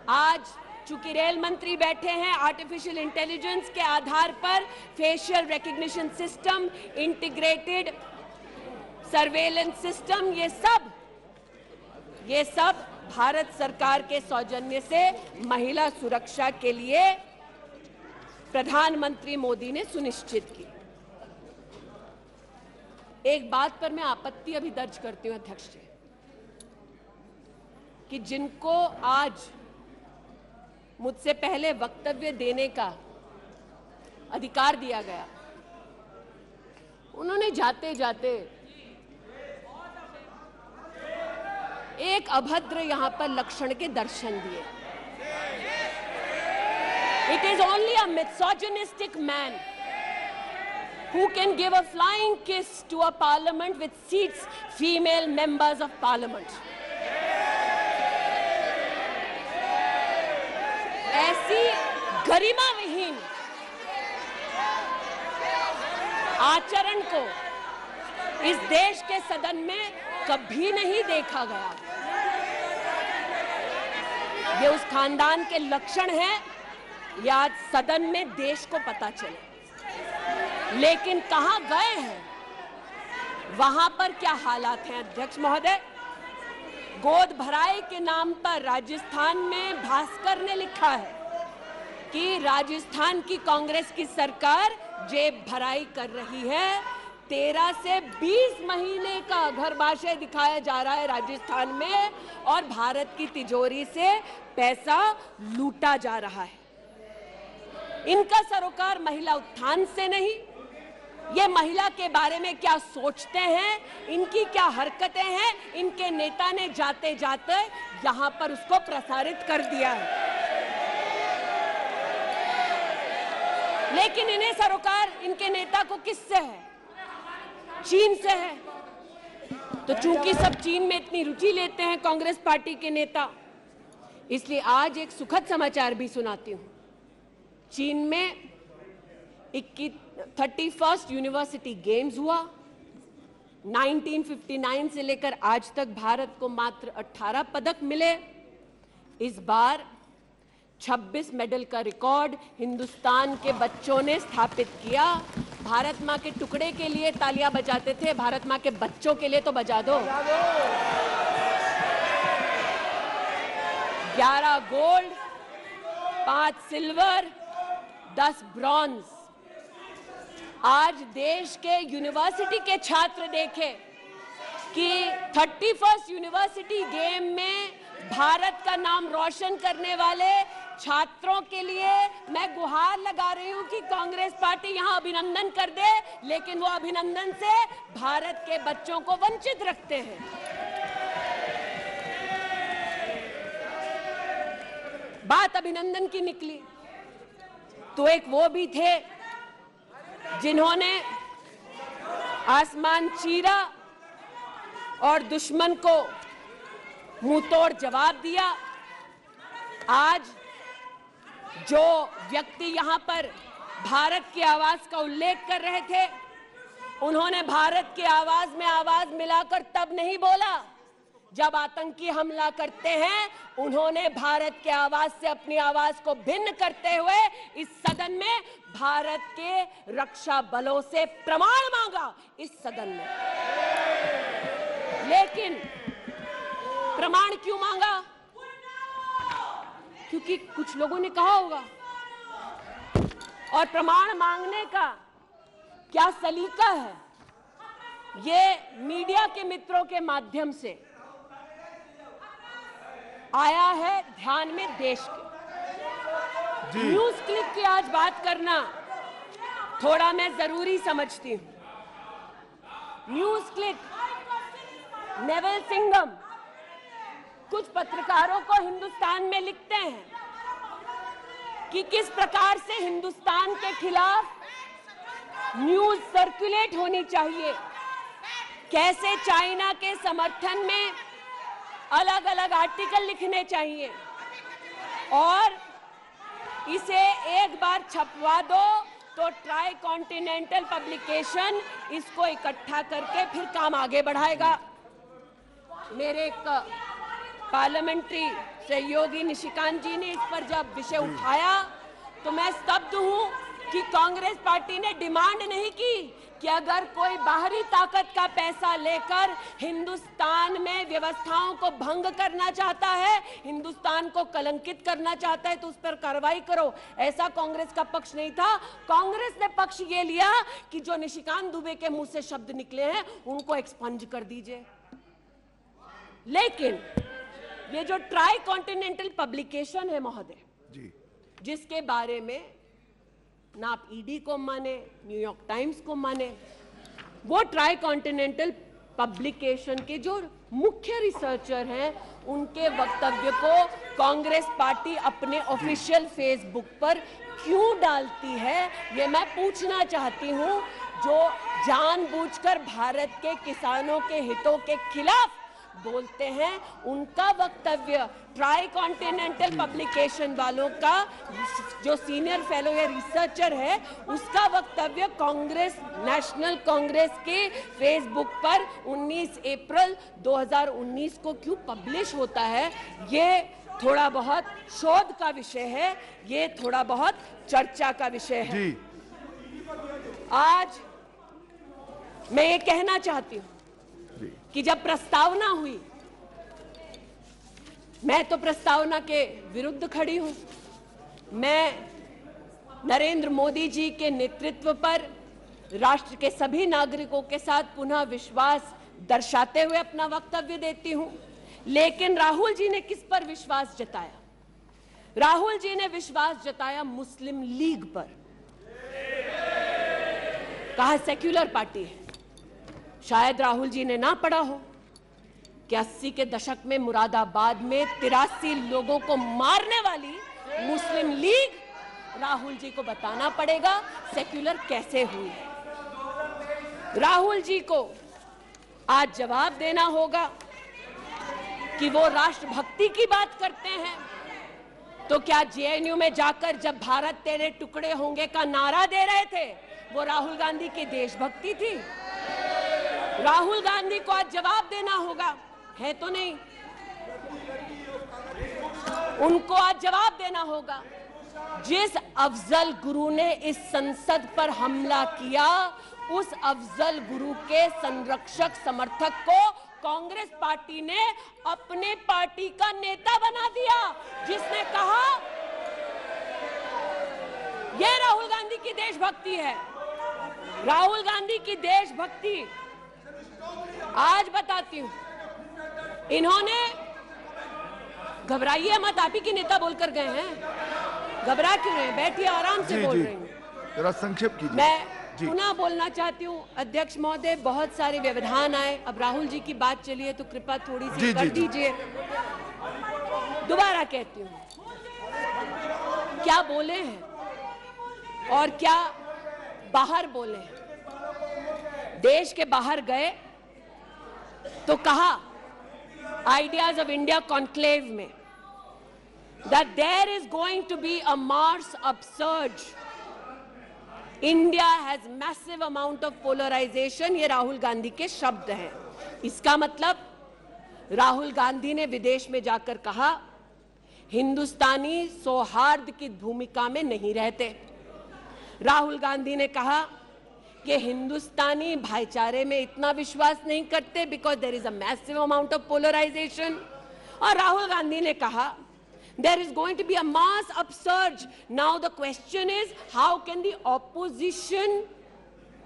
आज चूंकि रेल मंत्री बैठे हैं, आर्टिफिशियल इंटेलिजेंस के आधार पर facial recognition system, integrated surveillance system, ये सब भारत सरकार के सौजन्य से महिला सुरक्षा के लिए प्रधानमंत्री मोदी ने सुनिश्चित की। एक बात पर मैं आपत्ति अभी दर्ज करती हूं अध्यक्ष जी, कि जिनको आज मुझसे पहले वक्तव्य देने का अधिकार दिया गया, उन्होंने जाते जाते एक अभद्र यहां पर लक्षण के दर्शन दिए। It is only a misogynistic man who can give a flying kiss to a parliament which seats female members of parliament. ऐसी गरिमा विहीन आचरण को इस देश के सदन में कभी नहीं देखा गया। ये उस खानदान के लक्षण हैं, ये आज सदन में देश को पता चले। लेकिन कहां गए हैं, वहां पर क्या हालात हैं अध्यक्ष महोदय? गोद भराई के नाम पर राजस्थान में भास्कर ने लिखा है कि राजस्थान की कांग्रेस की सरकार जेब भराई कर रही है। 13 से 20 महीने का घरबाशय दिखाया जा रहा है राजस्थान में और भारत की तिजोरी से पैसा लूटा जा रहा है। इनका सरोकार महिला उत्थान से नहीं, ये महिला के बारे में क्या सोचते हैं, इनकी क्या हरकतें हैं, इनके नेता ने जाते जाते यहां पर उसको प्रसारित कर दिया है। लेकिन इन्हें सरोकार इनके नेता को किससे है? चीन से है। तो चूंकि सब चीन में इतनी रुचि लेते हैं कांग्रेस पार्टी के नेता, इसलिए आज एक सुखद समाचार भी सुनाती हूं। चीन में 31st यूनिवर्सिटी गेम्स हुआ। 1959 से लेकर आज तक भारत को मात्र 18 पदक मिले। इस बार 26 मेडल का रिकॉर्ड हिंदुस्तान के बच्चों ने स्थापित किया। भारत मां के टुकड़े के लिए तालियां बजाते थे, भारत मां के बच्चों के लिए तो बजा दो। 11 गोल्ड, 5 सिल्वर, 10 ब्रॉन्ज। आज देश के यूनिवर्सिटी के छात्र देखें कि 31st यूनिवर्सिटी गेम में भारत का नाम रोशन करने वाले छात्रों के लिए मैं गुहार लगा रही हूं कि कांग्रेस पार्टी यहां अभिनंदन कर दे, लेकिन वो अभिनंदन से भारत के बच्चों को वंचित रखते हैं। बात अभिनंदन की निकली तो एक वो भी थे जिन्होंने आसमान चीरा और दुश्मन को मुंहतोड़ जवाब दिया। आज जो व्यक्ति यहां पर भारत की आवाज का उल्लेख कर रहे थे, उन्होंने भारत की आवाज में आवाज मिलाकर तब नहीं बोला जब आतंकी हमला करते हैं। उन्होंने भारत के आवाज से अपनी आवाज को भिन्न करते हुए इस सदन में भारत के रक्षा बलों से प्रमाण मांगा इस सदन में। लेकिन प्रमाण क्यों मांगा? क्योंकि कुछ लोगों ने कहा होगा। और प्रमाण मांगने का क्या सलीका है, ये मीडिया के मित्रों के माध्यम से आया है ध्यान में देश के। न्यूज क्लिक की आज बात करना थोड़ा मैं जरूरी समझती हूं। न्यूज क्लिक, नेवल सिंघम कुछ पत्रकारों को हिंदुस्तान में लिखते हैं कि किस प्रकार से हिंदुस्तान के खिलाफ न्यूज सर्कुलेट होनी चाहिए। कैसे चाइना के समर्थन में अलग अलग आर्टिकल लिखने चाहिए और इसे एक बार छपवा दो तो ट्राई कॉन्टिनेंटल पब्लिकेशन इसको इकट्ठा करके फिर काम आगे बढ़ाएगा। मेरे एक पार्लियामेंट्री सहयोगी निशिकांत जी ने इस पर जब विषय उठाया तो मैं स्तब्ध हूं कि कांग्रेस पार्टी ने डिमांड नहीं की कि अगर कोई बाहरी ताकत का पैसा लेकर हिंदुस्तान में व्यवस्थाओं को भंग करना चाहता है, हिंदुस्तान को कलंकित करना चाहता है तो उस पर कार्रवाई करो। ऐसा कांग्रेस का पक्ष नहीं था। कांग्रेस ने पक्ष ये लिया कि जो निशिकांत दुबे के मुंह से शब्द निकले हैं उनको एक्सपंज कर दीजिए। लेकिन ये जो ट्राई कॉन्टिनेंटल पब्लिकेशन है महोदय जी, जिसके बारे में ना आप ईडी को माने, न्यूयॉर्क टाइम्स को माने, वो ट्राई कॉन्टिनेंटल पब्लिकेशन के जो मुख्य रिसर्चर हैं उनके वक्तव्य को कांग्रेस पार्टी अपने ऑफिशियल फेसबुक पर क्यों डालती है, ये मैं पूछना चाहती हूं। जो जानबूझकर भारत के किसानों के हितों के खिलाफ बोलते हैं, उनका वक्तव्य ट्राई कॉन्टिनेंटल पब्लिकेशन वालों का जो सीनियर फेलो या रिसर्चर है उसका वक्तव्य कांग्रेस, नेशनल कांग्रेस के फेसबुक पर 19 अप्रैल 2019 को क्यों पब्लिश होता है, ये थोड़ा बहुत शोध का विषय है, ये थोड़ा बहुत चर्चा का विषय है जी। आज मैं ये कहना चाहती हूं कि जब प्रस्तावना हुई, मैं तो प्रस्तावना के विरुद्ध खड़ी हूं। मैं नरेंद्र मोदी जी के नेतृत्व पर राष्ट्र के सभी नागरिकों के साथ पुनः विश्वास दर्शाते हुए अपना वक्तव्य देती हूं। लेकिन राहुल जी ने किस पर विश्वास जताया? राहुल जी ने विश्वास जताया मुस्लिम लीग पर। कहा सेक्युलर पार्टी है। शायद राहुल जी ने ना पढ़ा हो कि 80 के दशक में मुरादाबाद में 83 लोगों को मारने वाली मुस्लिम लीग, राहुल जी को बताना पड़ेगा सेक्युलर कैसे हुई है। राहुल जी को आज जवाब देना होगा कि वो राष्ट्रभक्ति की बात करते हैं तो क्या जेएनयू में जाकर जब भारत तेरे टुकड़े होंगे का नारा दे रहे थे वो राहुल गांधी की देशभक्ति थी? राहुल गांधी को आज जवाब देना होगा, है तो नहीं, उनको आज जवाब देना होगा। जिस अफजल गुरु ने इस संसद पर हमला किया, उस अफजल गुरु के संरक्षक समर्थक को कांग्रेस पार्टी ने अपने पार्टी का नेता बना दिया, जिसने कहा यह राहुल गांधी की देशभक्ति है। राहुल गांधी की देशभक्ति आज बताती हूं। इन्होंने, घबराइए मत, आप ही के नेता बोलकर गए हैं, घबरा क्यों रहे हैं? बैठिए, आराम से बोल रही हूं। जरा संक्षेप कीजिए। मैं पुनः बोलना चाहती हूं। अध्यक्ष महोदय, बहुत सारे व्यवधान आए, अब राहुल जी की बात चली है तो कृपया थोड़ी सी कर दीजिए। दोबारा कहती हूं, क्या बोले हैं और क्या बाहर बोले हैं। देश के बाहर गए तो कहा आइडियाज ऑफ इंडिया कॉन्क्लेव में that there is going to be a Mars upsurge. India has massive amount of polarization. ये राहुल गांधी के शब्द हैं। इसका मतलब राहुल गांधी ने विदेश में जाकर कहा हिंदुस्तानी सौहार्द की भूमिका में नहीं रहते। राहुल गांधी ने कहा कि हिंदुस्तानी भाईचारे में इतना विश्वास नहीं करते because there is a massive amount of polarisation. और राहुल गांधी ने कहा there is going to be a mass upsurge. Now the question is, how can the opposition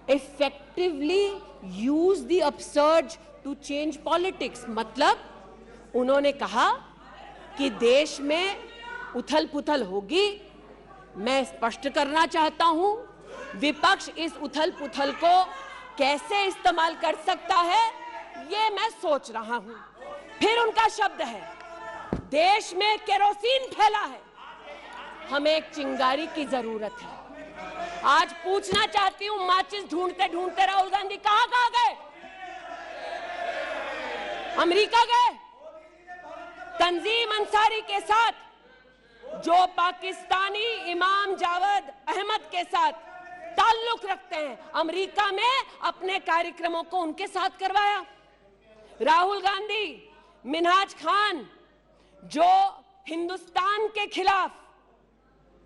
effectively use the upsurge to change politics? मतलब उन्होंने कहा कि देश में उथल पुथल होगी। मैं स्पष्ट करना चाहता हूं, विपक्ष इस उथल पुथल को कैसे इस्तेमाल कर सकता है ये मैं सोच रहा हूं। फिर उनका शब्द है देश में केरोसिन फैला है, हमें एक चिंगारी की जरूरत है। आज पूछना चाहती हूं, माचिस ढूंढते ढूंढते राहुल गांधी कहां गए? अमेरिका गए, तंजीम अंसारी के साथ, जो पाकिस्तानी इमाम जावेद अहमद के साथ ताल्लुक रखते हैं, अमेरिका में अपने कार्यक्रमों को उनके साथ करवाया। राहुल गांधी, मिन्हाज खान, जो हिंदुस्तान के खिलाफ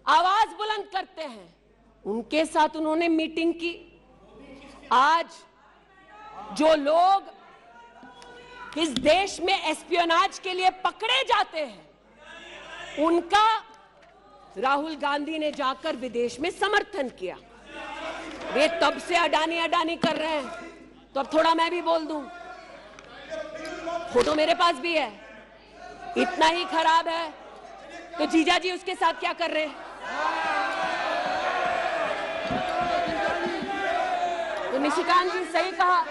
आवाज बुलंद करते हैं, उनके साथ उन्होंने मीटिंग की। आज जो लोग इस देश में एस्पियोनाज के लिए पकड़े जाते हैं, उनका राहुल गांधी ने जाकर विदेश में समर्थन किया। वे तब से अडानी अडानी कर रहे हैं, तो अब थोड़ा मैं भी बोल दूं। फोटो मेरे पास भी है। इतना ही खराब है तो जीजा जी उसके साथ क्या कर रहे हैं? तो निशिकांत जी सही कहा,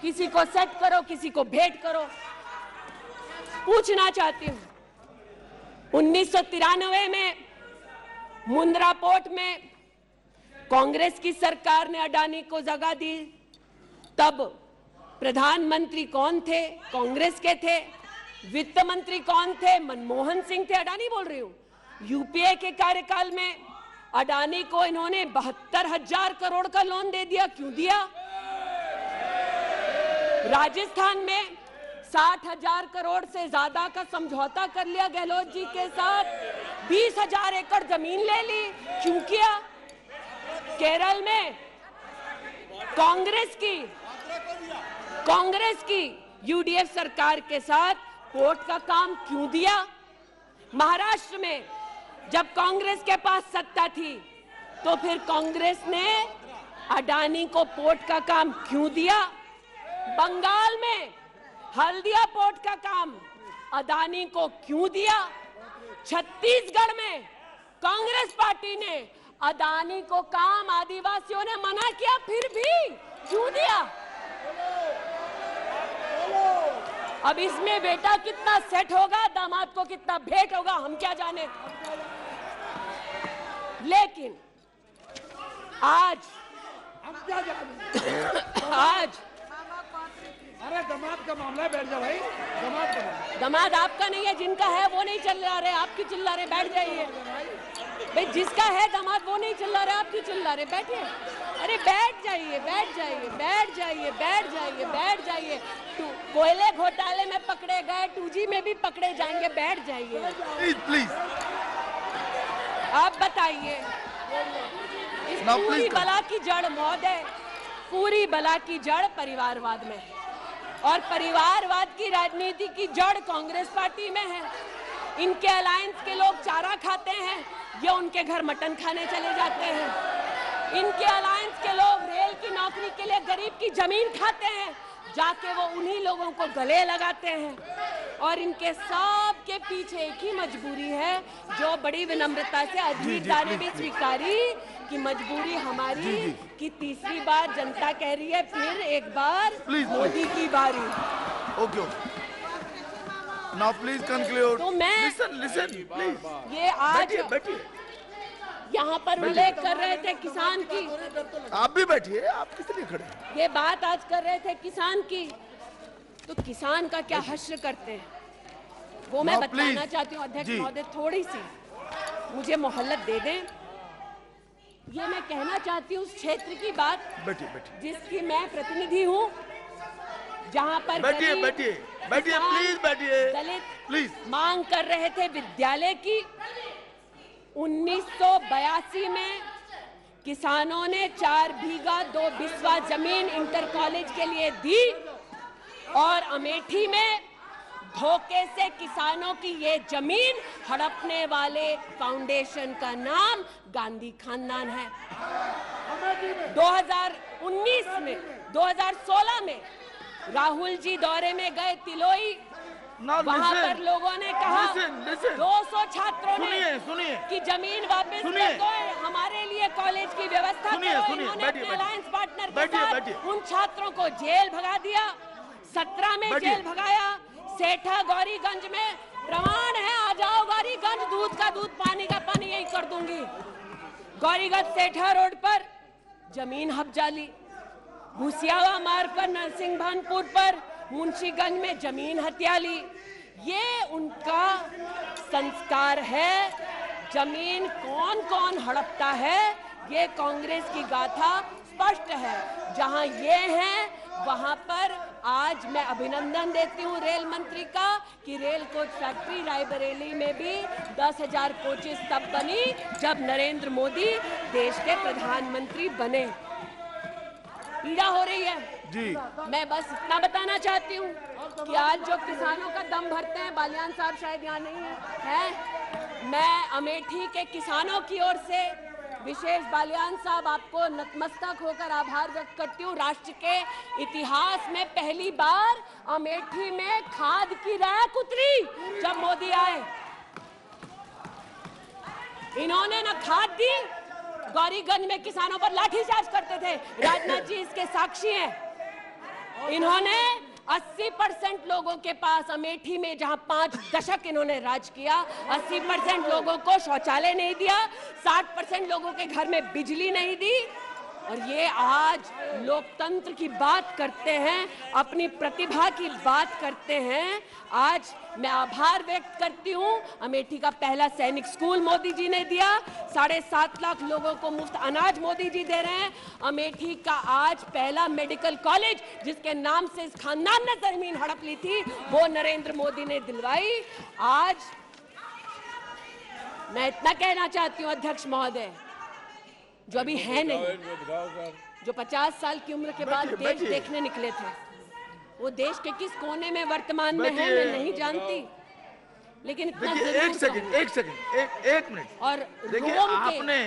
किसी को सेट करो, किसी को भेंट करो। पूछना चाहती हूं, 1993 में मुंद्रा पोर्ट में कांग्रेस की सरकार ने अडानी को जगह दी। तब प्रधानमंत्री कौन थे? कांग्रेस के थे। वित्त मंत्री कौन थे? मनमोहन सिंह थे। अडानी बोल रही हूं। यूपीए के कार्यकाल में अडानी को इन्होंने 72,000 करोड़ का लोन दे दिया। क्यों दिया? राजस्थान में 60,000 करोड़ से ज्यादा का समझौता कर लिया गहलोत जी के साथ। 20,000 एकड़ जमीन ले ली। क्यों किया? केरल में कांग्रेस की यूडीएफ सरकार के साथ पोर्ट का काम क्यों दिया? महाराष्ट्र में जब कांग्रेस के पास सत्ता थी, तो फिर कांग्रेस ने अडानी को पोर्ट का काम क्यों दिया? बंगाल में हल्दिया पोर्ट का काम अडानी को क्यों दिया? छत्तीसगढ़ में कांग्रेस पार्टी ने अडानी को काम आदिवासियों ने मना किया, फिर भी क्यों दिया? अब इसमें बेटा कितना सेट होगा, दामाद को कितना भेंट होगा, हम क्या जाने। लेकिन आज अरे दामाद का मामला है, बैठ जाओ भाई। दामाद आपका नहीं है, जिनका है वो नहीं चिल्ला रहे, आप क्यों चिल्ला रहे? बैठ जाइए भाई। जिसका है दामाद वो नहीं चिल्ला रहे, आप क्यों चिल्ला रहे? बैठिए। अरे बैठ जाइए, बैठ जाइए, बैठ जाइए, बैठ जाइए, बैठ जाइए। कोयले घोटाले में पकड़े गए, 2G में भी पकड़े जाएंगे। बैठ जाइए प्लीज। आप बताइए, इस पूरी बला की जड़ मौत है। पूरी बला की जड़ परिवारवाद में है, और परिवारवाद की राजनीति की जड़ कांग्रेस पार्टी में है। इनके अलायंस के लोग चारा खाते हैं, ये उनके घर मटन खाने चले जाते हैं। इनके अलायंस के लोग रेल की नौकरी के लिए गरीब की जमीन खाते हैं, जाके वो उन्हीं लोगों को गले लगाते हैं। और इनके सब के पीछे एक ही मजबूरी है, जो बड़ी विनम्रता से अजीत दा ने भी स्वीकारी कि मजबूरी हमारी कि तीसरी बार जनता कह रही है फिर एक बार मोदी की बारी। Okay, now please conclude. तो मैं लिसन प्लीज। ये आज बैठिए। यहाँ पर उल्लेख कर रहे थे किसान की। आप भी बैठिए, आप किस लिए खड़े? ये बात आज कर रहे थे किसान की, तो किसान का क्या हश्र करते हैं वो मैं बताना चाहती हूँ। अध्यक्ष महोदय थोड़ी सी मुझे मोहलत दे दें। ये मैं कहना चाहती हूँ उस क्षेत्र की बात, जिसकी मैं प्रतिनिधि हूँ, जहाँ पर बैठिए प्लीज, बैठिए दलित प्लीज मांग कर रहे थे विद्यालय की। 1982 में किसानों ने 4 बीघा 2 बिस्वा जमीन इंटर कॉलेज के लिए दी, और अमेठी में धोखे से किसानों की ये जमीन हड़पने वाले फाउंडेशन का नाम गांधी खानदान है। 2016 में राहुल जी दौरे में गए तिलोई, वहां पर लोगों ने कहा 200 छात्रों ने कि जमीन वापस ले दो, हमारे लिए कॉलेज की व्यवस्था करो। इन्होंने अपने अलायंस पार्टनर के साथ उन छात्रों को जेल भगा दिया। 17 में जेल भगाया। सेठा गौरीगंज में प्रमाण है, आ जाओ गौरीगंज, दूध का दूध पानी का पानी यही कर दूंगी। गौरीगंज सेठा रोड पर जमीन हब्जाली, भूसियावा मार्ग पर नरसिंह भानपुर पर मुंशीगंज में जमीन हत्या ली। ये उनका संस्कार है। जमीन कौन कौन हड़पता है, ये कांग्रेस की गाथा स्पष्ट है। जहां ये है वहां पर आज मैं अभिनंदन देती हूं रेल मंत्री का कि रेल कोच फैक्ट्री रायबरेली में भी 10,000 कोचेस तब बनी जब नरेंद्र मोदी देश के प्रधानमंत्री बने। पीड़ा हो रही है जी। मैं बस इतना बताना चाहती हूँ कि आज जो किसानों का दम भरते हैं, बालियान साहब शायद यहाँ नहीं है, मैं अमेठी के किसानों की ओर से विशेष बालियान साहब आपको नतमस्तक होकर आभार व्यक्त करती हूँ। राष्ट्र के इतिहास में पहली बार अमेठी में खाद की रैक उतरी जब मोदी आए। इन्होंने न खाद दी, गौरीगंज में किसानों पर लाठीचार्ज करते थे, राजनाथ जी इसके साक्षी हैं। इन्होंने 80% लोगों के पास अमेठी में, जहां 5 दशक इन्होंने राज किया, 80% लोगों को शौचालय नहीं दिया, 60% लोगों के घर में बिजली नहीं दी। और ये आज लोकतंत्र की बात करते हैं, अपनी प्रतिभा की बात करते हैं। आज मैं आभार व्यक्त करती हूँ, अमेठी का पहला सैनिक स्कूल मोदी जी ने दिया, 7.5 लाख लोगों को मुफ्त अनाज मोदी जी दे रहे हैं। अमेठी का आज पहला मेडिकल कॉलेज, जिसके नाम से इस खानदान ने जमीन हड़प ली थी, वो नरेंद्र मोदी ने दिलवाई। आज मैं इतना कहना चाहती हूँ अध्यक्ष महोदय, जो अभी है नहीं, जो 50 साल की उम्र के बाद देश देखने निकले थे, वो देश के किस कोने में वर्तमान में है मैं नहीं जानती, लेकिन इतना जरूर एक मिनट। और देखिए, रोम के आपने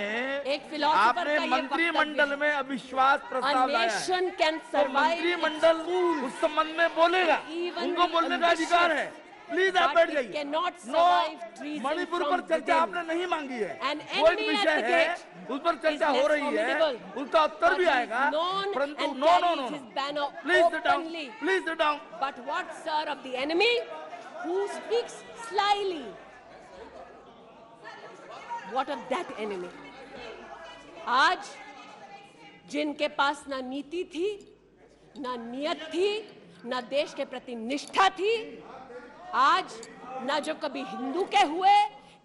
एक फिलोसोफर का ये मंत्रिमंडल में अविश्वास प्रस्ताव लाया है, नेशन कैन तो सर्वाइव, मंत्रिमंडल उस संबंध में बोलेगा, उनको बोलने का अधिकार है। प्लीज आप बैठ जाइए। मणिपुर पर चर्चा आपने नहीं मांगी है, वो एक विषय है, उस पर चर्चा हो रही है, उसका उत्तर भी आएगा, परंतु no, please sit down, please sit down. But what, sir, of the enemy who speaks slyly? What of that enemy? आज जिनके पास ना नीति थी, ना नियत थी, ना देश के प्रति निष्ठा थी, आज ना जो कभी हिंदू के हुए,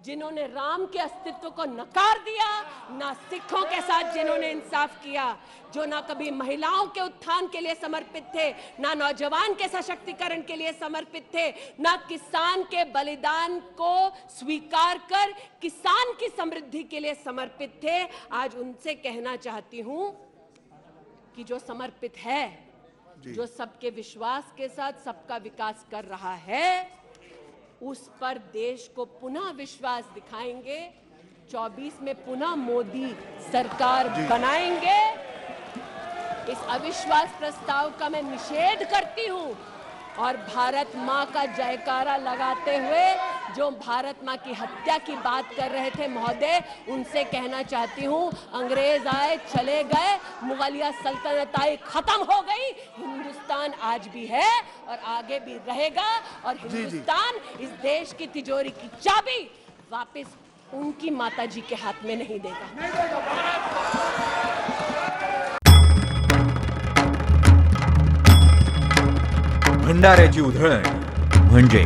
जिन्होंने राम के अस्तित्व को नकार दिया, ना सिखों के साथ जिन्होंने इंसाफ किया, जो ना कभी महिलाओं के उत्थान के लिए समर्पित थे, ना नौजवान के सशक्तिकरण के लिए समर्पित थे, ना किसान के बलिदान को स्वीकार कर किसान की समृद्धि के लिए समर्पित थे। आज उनसे कहना चाहती हूं कि जो समर्पित है, जो सबके विश्वास के साथ सबका विकास कर रहा है, उस पर देश को पुनः विश्वास दिखाएंगे। 24 में पुनः मोदी सरकार बनाएंगे। इस अविश्वास प्रस्ताव का मैं निषेध करती हूं और भारत मां का जयकारा लगाते हुए जो भारत मां की हत्या की बात कर रहे थे महोदय, उनसे कहना चाहती हूं, अंग्रेज आए चले गए, मुगलिया सल्तनत आई खत्म हो गई, हिंदुस्तान आज भी है और आगे भी रहेगा। और हिंदुस्तान इस देश की तिजोरी की चाबी वापस उनकी माताजी के हाथ में नहीं देगा। भंडाऱ्याची उधळण म्हणजे